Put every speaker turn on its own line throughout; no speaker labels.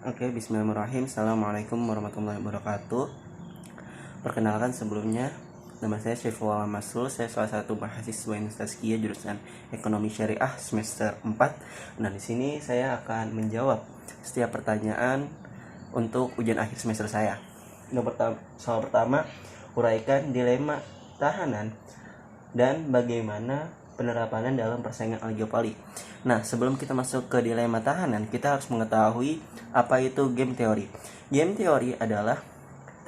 Oke, bismillahirrahmanirrahim. Assalamualaikum warahmatullahi wabarakatuh. Perkenalkan sebelumnya, nama saya Syaiful Alam Masrul. Saya salah satu mahasiswa Indonesia jurusan Ekonomi Syariah semester 4. Nah, di sini saya akan menjawab setiap pertanyaan untuk ujian akhir semester saya. Soal pertama, uraikan dilema tahanan dan bagaimana penerapannya dalam persaingan oligopoli. Nah, sebelum kita masuk ke dilema tahanan, kita harus mengetahui apa itu game teori. Game teori adalah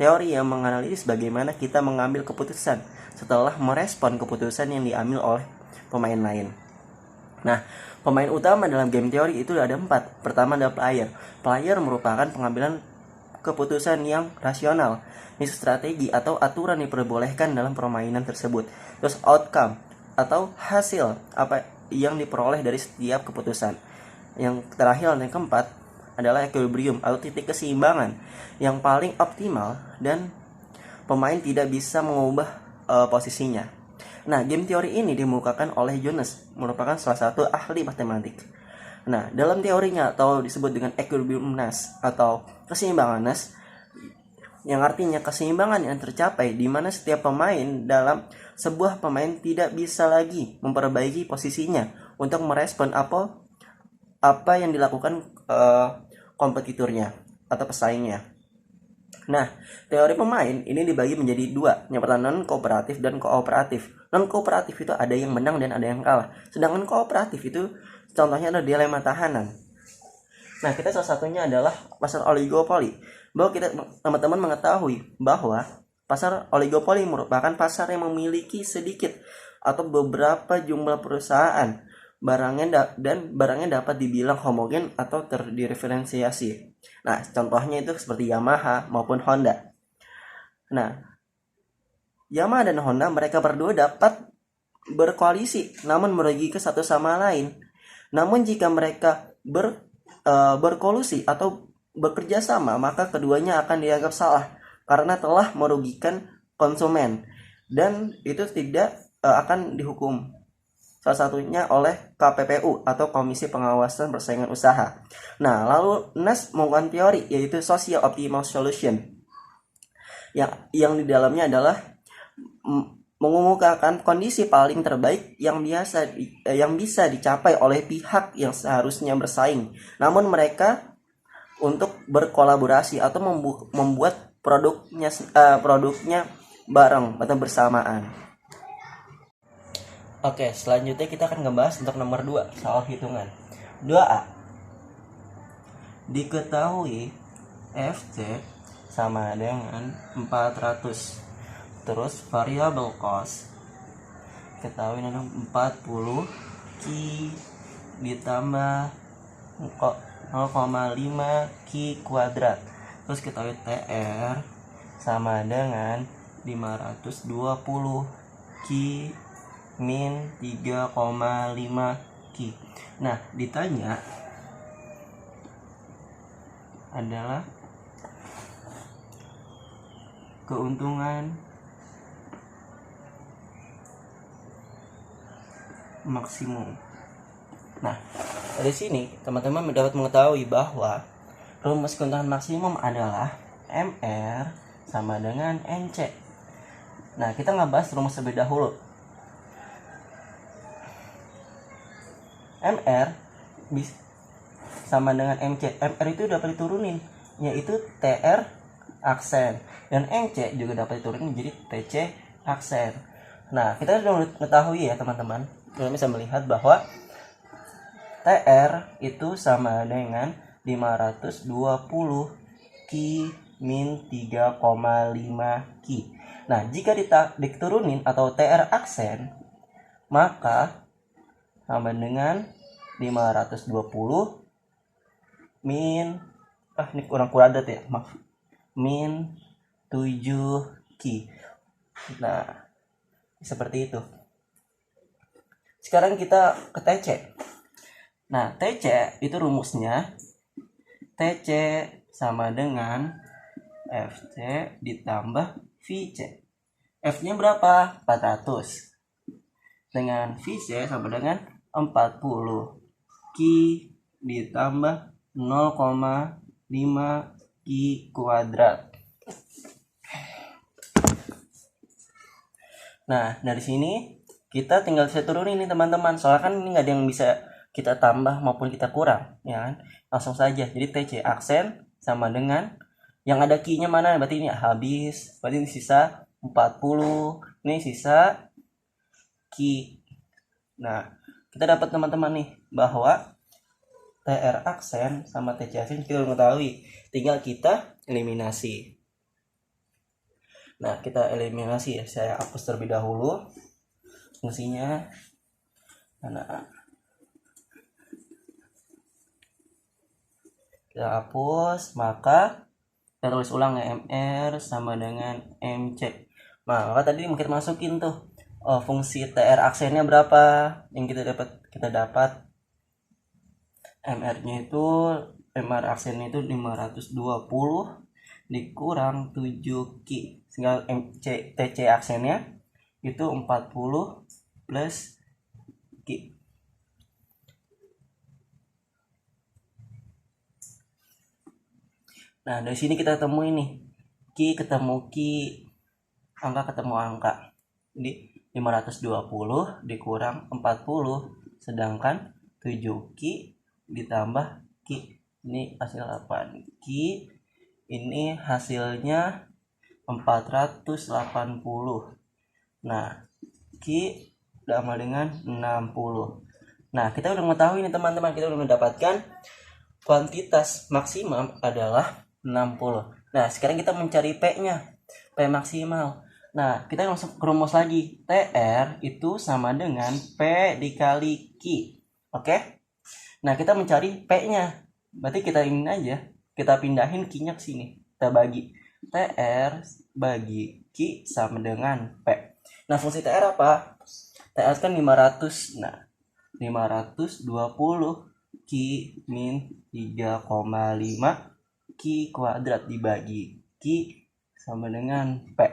teori yang menganalisis bagaimana kita mengambil keputusan setelah merespon keputusan yang diambil oleh pemain lain. Nah, pemain utama dalam game teori itu ada 4. Pertama adalah player. Player merupakan pengambilan keputusan yang rasional, ini strategi atau aturan yang diperbolehkan dalam permainan tersebut. Terus outcome atau hasil apa yang diperoleh dari setiap keputusan. Yang terakhir yang keempat adalah equilibrium atau titik keseimbangan yang paling optimal dan pemain tidak bisa mengubah posisinya. Nah, game teori ini dimukakan oleh Jonas, merupakan salah satu ahli matematik. Nah, dalam teorinya atau disebut dengan equilibriumness atau keseimbangannes, yang artinya keseimbangan yang tercapai di mana setiap pemain dalam sebuah pemain tidak bisa lagi memperbaiki posisinya untuk merespon apa yang dilakukan kompetitornya atau pesaingnya. Nah, teori pemain ini dibagi menjadi 2. Yang pertama non-kooperatif dan kooperatif. Non-kooperatif itu ada yang menang dan ada yang kalah. Sedangkan kooperatif itu contohnya adalah dilema tahanan. Nah, kita salah satunya adalah pasar oligopoli. Bahwa kita teman-teman mengetahui bahwa pasar oligopoli merupakan pasar yang memiliki sedikit atau beberapa jumlah perusahaan barangnya dapat dibilang homogen atau terdiferensiasi. Nah, contohnya itu seperti Yamaha maupun Honda. Nah, Yamaha dan Honda mereka berdua dapat berkoalisi namun merugikan satu sama lain. Namun jika mereka berkolusi atau bekerja sama, maka keduanya akan dianggap salah karena telah merugikan konsumen dan itu tidak akan dihukum. Salah satunya oleh KPPU atau Komisi Pengawasan Persaingan Usaha. Nah, lalu NAS menggunakan teori yaitu Social Optimal Solution. Yang di dalamnya adalah mengemukakan kondisi paling terbaik yang bisa dicapai oleh pihak yang seharusnya bersaing. Namun mereka untuk berkolaborasi atau membuat produknya bareng atau bersamaan. Oke, selanjutnya kita akan ngebahas untuk nomor 2, soal hitungan. 2A. Diketahui FC sama dengan 400. Terus variable cost ketahui dengan 40 Q ditambah 0,5 Q kuadrat. Terus ketahui TR sama dengan 520 Q min 3,5 Ki. Nah, ditanya adalah keuntungan maksimum. Nah, dari sini teman-teman dapat mengetahui bahwa rumus keuntungan maksimum adalah MR sama dengan NC. Nah, kita ngebahas rumus terlebih dahulu. MR sama dengan MC. MR itu dapat diturunin yaitu TR aksen dan MC juga dapat diturunin jadi TC aksen. Nah, kita sudah mengetahui ya teman-teman, kita bisa melihat bahwa TR itu sama dengan 520 Ki min 3,5 Ki. Nah, jika diturunin atau TR aksen, maka sama dengan 520 min ini kurang kuadrat ya, maaf, min 7 Ki. Nah, seperti itu. Sekarang kita ke TC. Nah, TC itu rumusnya TC sama dengan FC ditambah VC. F-nya berapa? 400. Dengan VC sama dengan 40 Ki ditambah 0,5 5 Ki kuadrat. Nah, dari sini kita tinggal bisa turunin nih teman-teman. Soalnya kan ini nggak ada yang bisa kita tambah maupun kita kurang, ya kan? Langsung saja. Jadi TC aksen sama dengan yang ada Ki-nya mana? Berarti ini habis. Berarti ini sisa 40. Ini sisa Ki. Nah, kita dapat teman-teman nih bahwa TR aksen sama TC aksen kita udah mengetahui. Tinggal kita eliminasi. Nah, kita eliminasi ya. Saya hapus terlebih dahulu fungsinya. Nah, kita hapus, maka kita tulis ulang ya, MR sama dengan MC. Nah, maka tadi kita masukin tuh fungsi TR aksennya berapa yang kita dapat MR-nya itu MR aksennya itu 520 dikurang 7 Ki, tinggal TC aksennya itu 40 plus Ki. Nah, dari sini kita temuin nih Ki ketemu Ki, angka ketemu angka. Jadi 520 dikurang 40 sedangkan 7 Ki ditambah Ki. Ini hasil 8 Ki. Ini hasilnya 480. Nah, Ki sama dengan 60. Nah, kita udah mengetahui nih teman-teman, kita udah mendapatkan kuantitas maksimum adalah 60. Nah, sekarang kita mencari P-nya. P maksimal. Nah, kita langsung rumus lagi. TR itu sama dengan P dikali Ki. Oke? Nah, kita mencari P-nya. Berarti kita ingin aja kita pindahin Ki-nya ke sini. Kita bagi TR bagi Ki sama dengan P. Nah, fungsi TR apa? TR kan 500. Nah, 520 Ki min 3,5 Ki kuadrat dibagi Ki sama dengan P.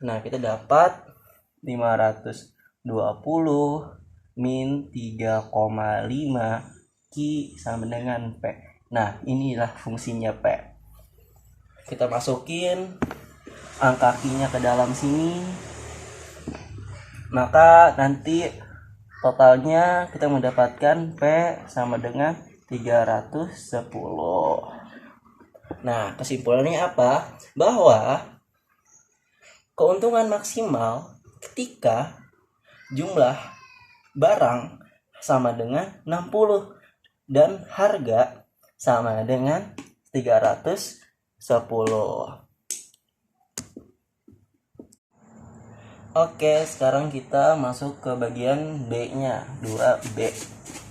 Nah, kita dapat 520 min 3,5 Ki sama dengan P. Nah, inilah fungsinya P. Kita masukin angka Ki-nya ke dalam sini. Maka nanti totalnya kita mendapatkan P sama dengan 310. Nah, kesimpulannya apa? Bahwa keuntungan maksimal ketika jumlah barang sama dengan 60 dan harga sama dengan 310. Oke, sekarang kita masuk ke bagian B-nya, 2B.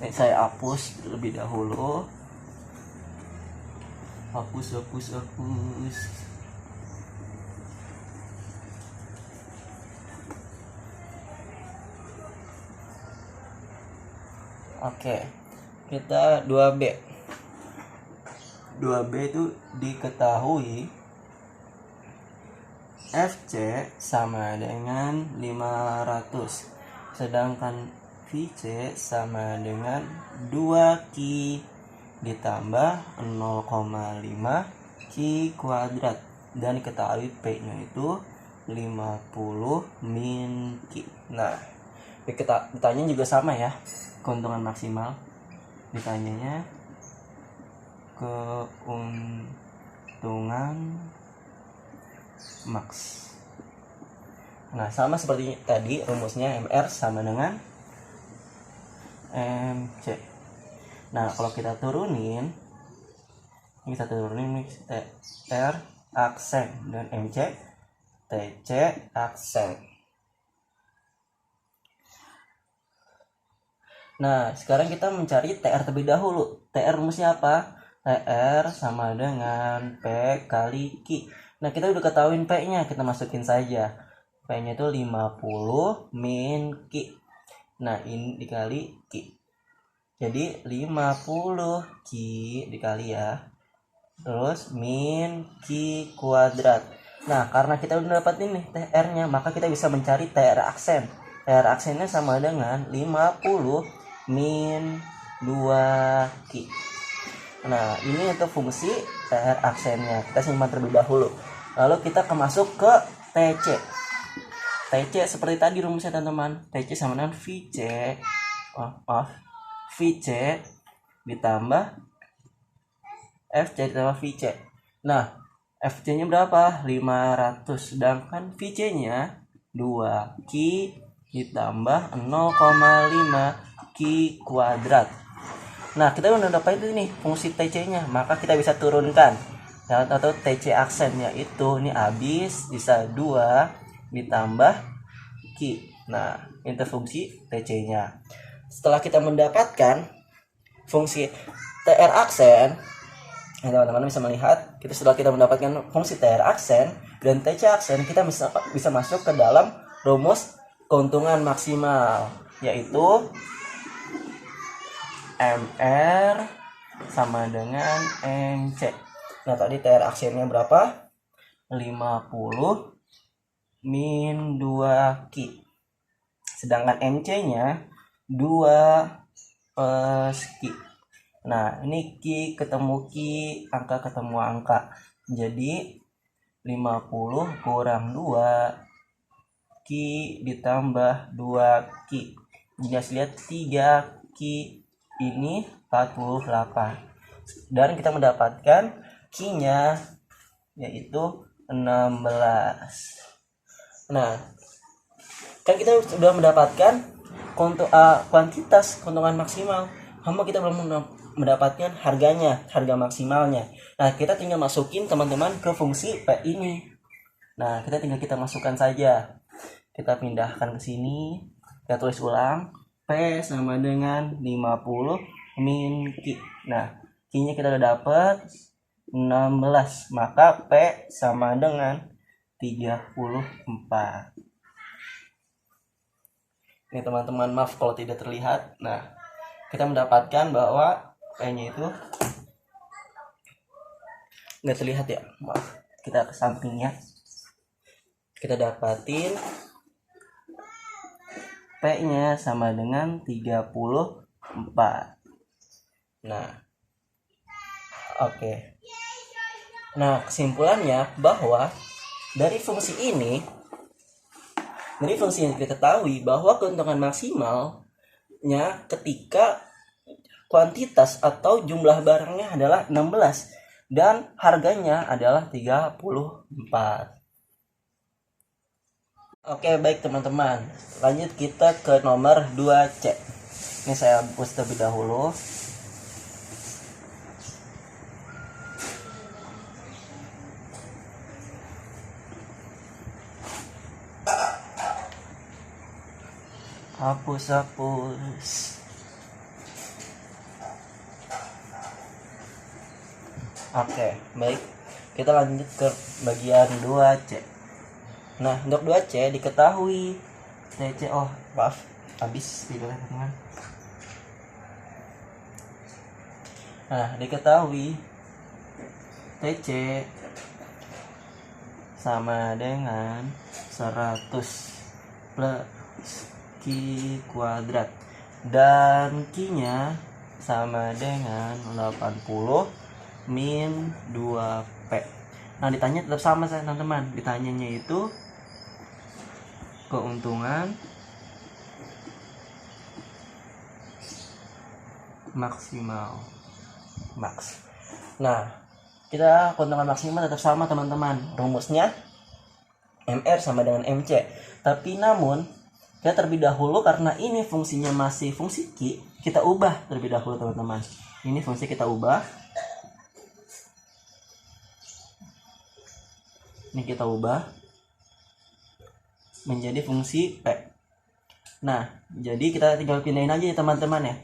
Ini saya hapus terlebih dahulu. Hapus. Oke, kita 2B. 2B itu diketahui FC sama dengan 500, sedangkan VC sama dengan 2 Ki ditambah 0,5 Ki kuadrat, dan diketahui P-nya itu 50 min Ki. Nah, ditanya juga sama ya, keuntungan maksimal. Ditanyanya keuntungan max. Nah, sama seperti tadi rumusnya, MR sama dengan MC. Nah, kalau kita turunin TR aksen dan MC TC aksen. Nah, sekarang kita mencari TR terlebih dahulu. TR rumusnya apa? TR sama dengan P kali Ki. Nah, kita udah ketahuin P-nya, kita masukin saja. P-nya itu 50 min Ki. Nah, ini dikali Ki. Jadi 50 Ki dikali ya. Terus min Ki kuadrat. Nah, karena kita udah dapat ini TR-nya, maka kita bisa mencari TR aksen. TR aksennya sama dengan 50 min 2 Ki. Nah, ini untuk fungsi TR aksennya. Kita simpan terlebih dahulu. Lalu kita masuk ke TC. TC seperti tadi rumusnya teman-teman. TC sama dengan VC. VC ditambah FC ditambah VC. Nah, FC-nya berapa? 500. Sedangkan VC-nya 2 Q ditambah 0,5 Q kuadrat. Nah, kita udah dapat ini fungsi TC-nya, maka kita bisa turunkan atau TC aksen, yaitu ini habis bisa 2 ditambah Q. Nah, itu fungsi TC-nya. Setelah kita mendapatkan fungsi TR aksen, teman-teman bisa melihat setelah kita mendapatkan fungsi TR aksen dan TC aksen, kita bisa masuk ke dalam rumus keuntungan maksimal, yaitu MR sama dengan MC. Nah, tadi TR aksennya berapa? 50 min 2 Q. Sedangkan MC-nya 2 plus Q. Nah, ini Q ketemu Q, angka ketemu angka. Jadi 50 kurang 2 Q ditambah 2 Q. Jika lihat 3 Q ini 48. Dan kita mendapatkan Q-nya yaitu 16. Nah, kan kita sudah mendapatkan kuantitas keuntungan maksimal. Hamba kita belum mendapatkan harga maksimalnya. Nah, kita tinggal masukin teman-teman ke fungsi P ini. Nah, kita masukkan saja. Kita pindahkan ke sini. Kita tulis ulang. P sama dengan 50 min Q. Nah, Q-nya kita udah dapat 16. Maka P sama dengan 34. Ini teman-teman, maaf kalau tidak terlihat. Nah, kita mendapatkan bahwa P-nya itu nggak terlihat ya. Maaf, kita ke sampingnya. Kita dapatin P-nya sama dengan 34. Nah, oke. Nah, kesimpulannya bahwa dari fungsi ini kita ketahui bahwa keuntungan maksimalnya ketika kuantitas atau jumlah barangnya adalah 16 dan harganya adalah 34. Oke, baik teman-teman. Lanjut kita ke nomor 2C. Ini saya hapus terlebih dahulu. Hapus. Oke, baik. Kita lanjut ke bagian 2C. Nah, untuk 2C diketahui TC, habis gitu ya teman. Nah, diketahui TC sama dengan 100 plus Q kuadrat dan Q-nya sama dengan 80 min 2P. Nah, ditanya tetap sama saya teman-teman. Ditanyanya itu keuntungan maksimal max. Nah, kita keuntungan maksimal tetap sama teman-teman. Rumusnya MR sama dengan MC. Tapi namun kita terlebih dahulu karena ini fungsinya masih fungsi Q, kita ubah terlebih dahulu teman-teman. Ini fungsi kita ubah. Ini kita ubah menjadi fungsi P. Nah, jadi kita tinggal pindahin aja ya teman-teman ya.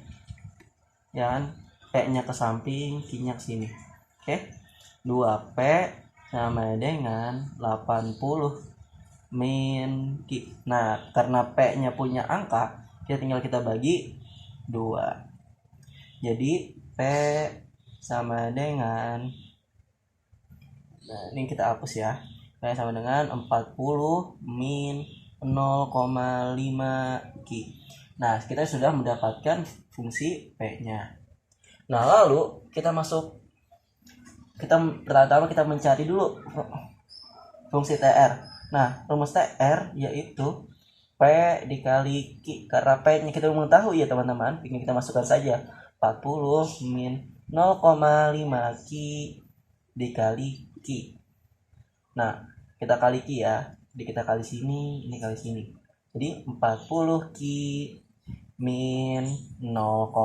Dan P-nya ke samping, Q-nya ke sini. Oke. 2P sama dengan 80 min Q. Nah, karena P-nya punya angka, kita bagi 2. Jadi P sama dengan, nah ini kita hapus ya. P sama dengan 40 min 0,5 Q. Nah, kita sudah mendapatkan fungsi P-nya. Nah, lalu pertama kita mencari dulu fungsi TR. Nah, rumus TR yaitu P dikali Q. Karena P-nya kita belum tahu ya teman-teman, ini kita masukkan saja 40 min 0,5 Q dikali Q. Nah, kita kali Q ya. Jadi kita kali sini, ini kali sini. Jadi 40 Q min 0,5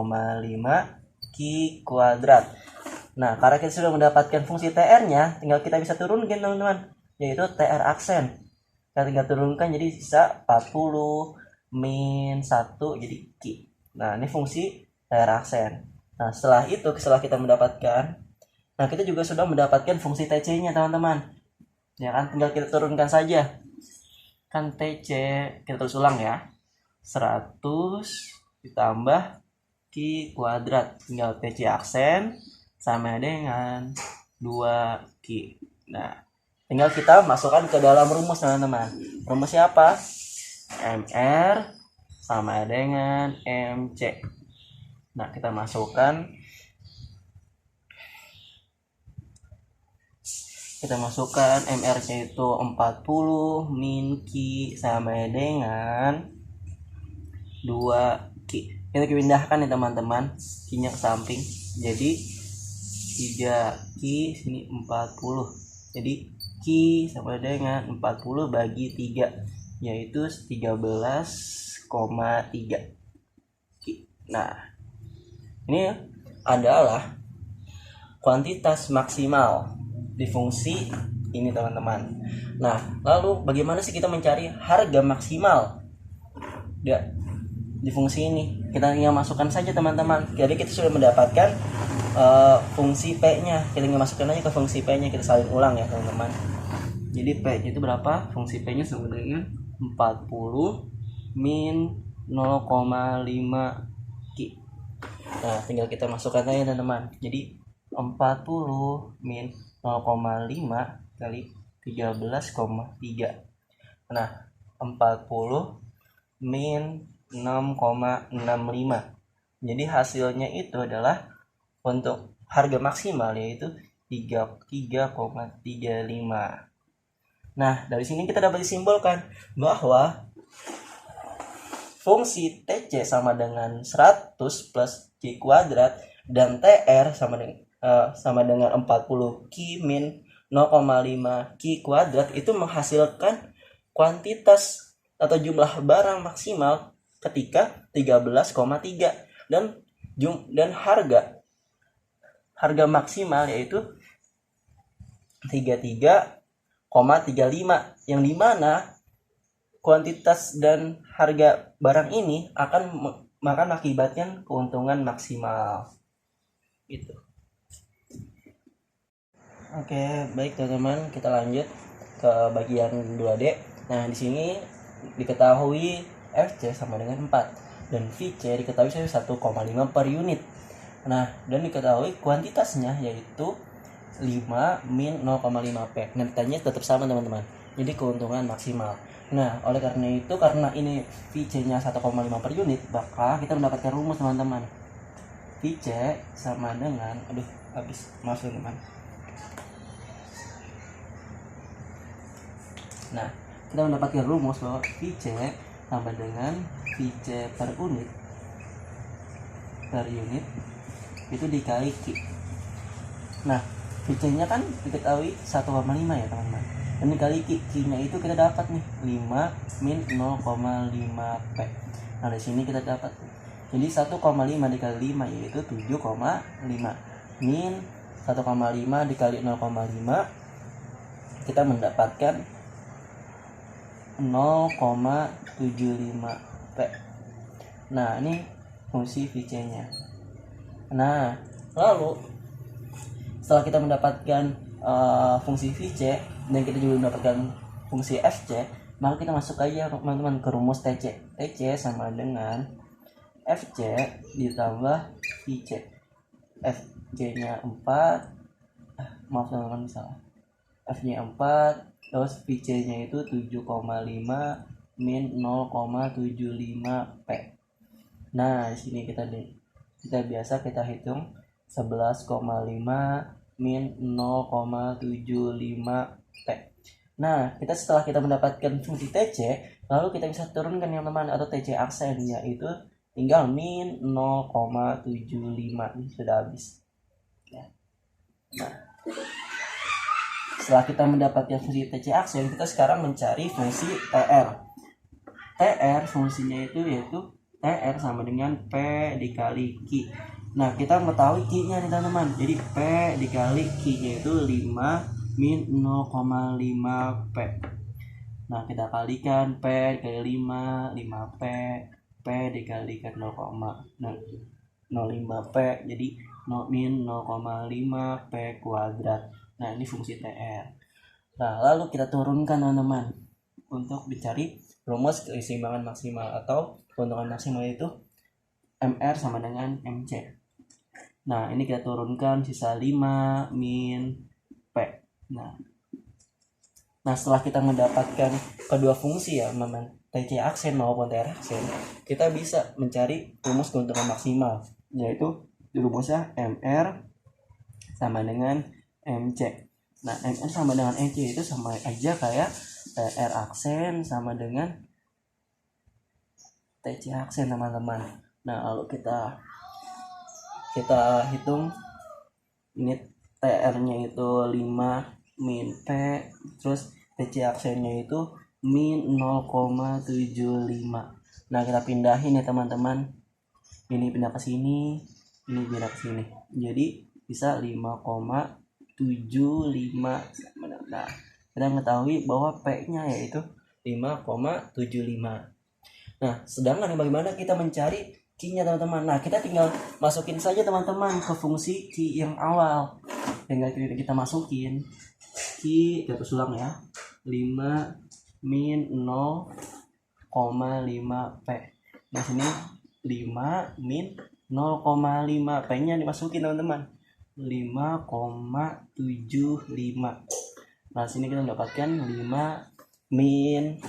Q kuadrat. Nah, karena kita sudah mendapatkan fungsi TR-nya, tinggal kita bisa turunkan teman-teman, yaitu TR aksen. Kita tinggal turunkan jadi sisa 40 min 1 jadi Q. Nah, ini fungsi TR aksen. Nah, setelah kita mendapatkan, nah kita juga sudah mendapatkan fungsi TC-nya teman-teman. Ya kan, tinggal kita turunkan saja. Kan TC, kita terus ulang ya. 100 ditambah Q kuadrat. Tinggal TC aksen sama dengan 2Q. Nah, tinggal kita masukkan ke dalam rumus teman-teman. Rumusnya apa? MR sama dengan MC. Nah, kita masukkan MR-nya itu 40 min Q sama dengan 2Q. Kita pindahkan ya teman-teman, Q-nya ke samping. Jadi 3Q sini 40. Jadi Q sama dengan 40 bagi 3 yaitu 13,3 Q. Nah, ini adalah kuantitas maksimal di fungsi ini teman-teman. Nah, lalu bagaimana sih kita mencari harga maksimal di fungsi ini? Kita tinggal masukkan saja teman-teman. Jadi kita sudah mendapatkan fungsi P-nya. Kita tinggal masukkan aja ke fungsi P-nya, kita salin ulang ya teman-teman. Jadi P-nya itu berapa? Fungsi P-nya sama dengan 40 min 0,5 Q. Nah, tinggal kita masukkan aja teman-teman. Jadi 40 min 0,5 kali 13,3. Nah, 40 min 6,65. Jadi hasilnya itu adalah untuk harga maksimal yaitu 3,35. Nah, dari sini kita dapat disimbolkan bahwa fungsi TC sama dengan 100 plus Q kuadrat dan TR sama dengan 40 Q min 0,5 Q kuadrat itu menghasilkan kuantitas atau jumlah barang maksimal ketika 13,3 dan harga maksimal yaitu 33,35, yang dimana kuantitas dan harga barang ini akan mengakibatkan keuntungan maksimal gitu. Oke, baik teman-teman, kita lanjut ke bagian 2D. Nah, di sini diketahui FC sama dengan 4 dan VC diketahui 1,5 per unit. Nah, dan diketahui kuantitasnya yaitu 5 min 0,5 P. Nah, ditanya tetap sama teman-teman. Jadi keuntungan maksimal. Nah, oleh karena itu, karena ini VC-nya 1,5 per unit, maka kita mendapatkan rumus teman-teman. VC sama dengan, maaf teman-teman. Nah, kita mendapatkan rumus bahwa VC sama dengan VC per unit itu dikali Q. Nah, VC-nya kan diketahui 1,5 ya teman-teman. Dan dikali Q-nya itu kita dapat nih 5 min 0,5 P. Nah, dari sini kita dapat. Jadi 1,5 dikali 5 yaitu 7,5. Min 1,5 dikali 0,5 kita mendapatkan 0,75 P. Nah, ini fungsi VC-nya. Nah, lalu setelah kita mendapatkan fungsi VC dan kita juga mendapatkan fungsi FC, maka kita masuk aja teman-teman ke rumus TC. TC sama dengan FC ditambah VC. FC-nya 4, maaf teman-teman salah. F-nya 4, terus VC-nya itu 7,5 min 0,75 P. Nah, di sini kita biasa kita hitung 11,5 min 0,75 P. Nah, setelah kita mendapatkan fungsi TC, lalu kita bisa turunkan yang teman atau TC aksen, yaitu tinggal min 0,75. Ini sudah habis. Nah, setelah kita mendapatkan fungsi TC aksen, kita sekarang mencari fungsi TR. TR fungsinya itu yaitu TR sama dengan P dikali Q. Nah, kita mengetahui Q-nya nih teman-teman. Jadi P dikali Q-nya itu 5 min 0,5 P. Nah, kita kalikan P dikali 5 P. P dikalikan 0,05 P. Jadi min 0,5 P kuadrat. Nah, ini fungsi TR. Nah, lalu kita turunkan teman-teman untuk dicari rumus keseimbangan maksimal atau keuntungan maksimal, itu MR sama dengan MC. Nah, ini kita turunkan sisa 5 min P. Nah, setelah kita mendapatkan kedua fungsi ya, TC aksen maupun TR aksen, kita bisa mencari rumus keuntungan maksimal, yaitu rumusnya MR sama dengan MC. Nah, MR sama dengan MC itu sama aja kayak TR aksen sama dengan TC aksen teman-teman. Nah, lalu kita hitung ini TR-nya itu 5 min P, terus TC aksennya itu min 0,75. Nah, kita pindahin ya teman-teman. Ini pindah ke sini, ini pindah ke sini. Jadi bisa 5,75. Nah, kita mengetahui bahwa P-nya yaitu 5,75. Nah, sedangkan bagaimana kita mencari Q-nya teman-teman? Nah, kita tinggal masukin saja teman-teman ke fungsi Q yang awal. Tinggal kita masukin Q, kita ulang ya. 5 min 0,5 P. Nah, sini 5 min 0,5 P-nya dimasukin teman-teman. 5,75. Nah, sini kita mendapatkan 5 min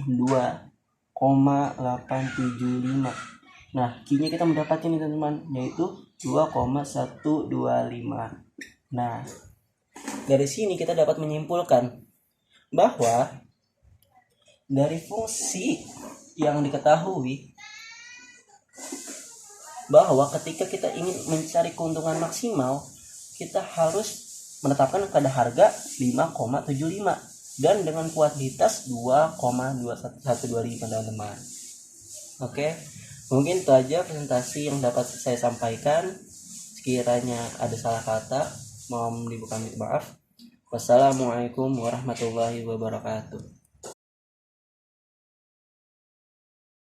2,875. Nah, Q-nya kita mendapatkan ini teman-teman, yaitu 2,125. Nah, dari sini kita dapat menyimpulkan bahwa dari fungsi yang diketahui bahwa ketika kita ingin mencari keuntungan maksimal, kita harus menetapkan pada harga 5,75 dan dengan kuantitas 2,125 teman-teman. Oke, mungkin itu aja presentasi yang dapat saya sampaikan. Sekiranya ada salah kata, mohon dibuka maaf. Wassalamualaikum warahmatullahi wabarakatuh.